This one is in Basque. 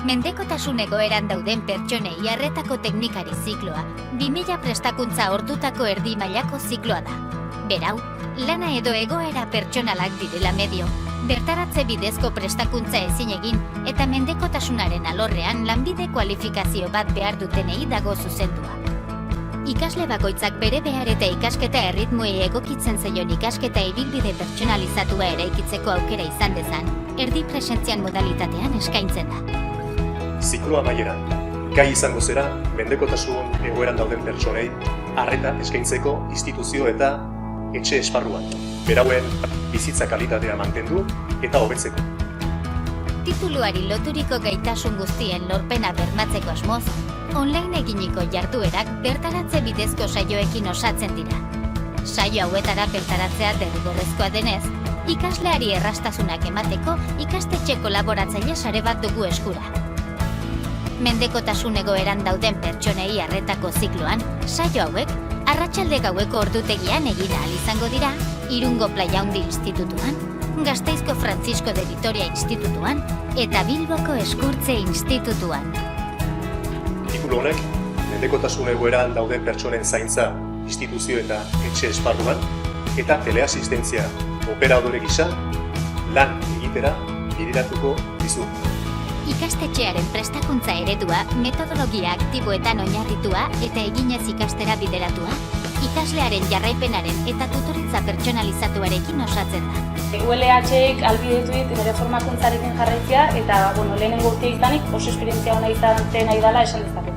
Mendekotasun egoeran dauden pertsonei arretako teknikari zikloa 2000 prestakuntza ordutako erdi mailako zikloa da. Berau, lana edo egoera pertsonalak direla medio, bertaratze bidezko prestakuntza ezin egin eta mendekotasunaren alorrean lanbide kualifikazio bat behar dutenei dago zuzendua. Ikasle bakoitzak bere behar eta ikasketa erritmoei egokitzen zaion ikasketa ibilbide pertsonalizatua eraikitzeko aukera izan dezan, erdi presentzian modalitatean eskaintzen da. Ziklo amaieran, gai izango zera mendekotasun egoeran dauden pertsonei arreta eskaintzeko instituzio eta etxe esparruan, berauen bizitza kalitatea mantendu eta hobetzeko. Tituluari loturiko gaitasun guztien lorpena bermatzeko asmoz, online eginiko jarduerak bertaratze bidezko saioekin osatzen dira. Saio hauetara bertaratzea derrigorrezkoa denez, ikasleari errastasunak emateko ikastetxe kolaboratzaile sare bat dugu eskura. Mendekotasun egoeran dauden pertsonei arretako zikloan, saio hauek, arratsalde gaueko ordutegian egin ahal izango dira, Irungo Playa Handi Institutuan, Gasteizko Francisco de Vitoria Institutuan eta Bilboko Eskurtze Institutuan. Titulu honek, mendekotasun egoeran dauden pertsonen zaintza instituzio eta etxe esparruan eta teleasistentzia operadore gisa lan egitera bideratuko dizu. Ikastetxearen prestakuntza eredua metodologia aktiboetan oinarritua eta eginez ikastera bideratua, ikaslearen jarraipenaren eta tutoritza pertsonalizatuarekin osatzen da. ULH-ek albidetu dit nire formakuntzarekin jarraitzea eta lehenengo urte izanik oso esperientzia ona izaten nahi dela esan dezake.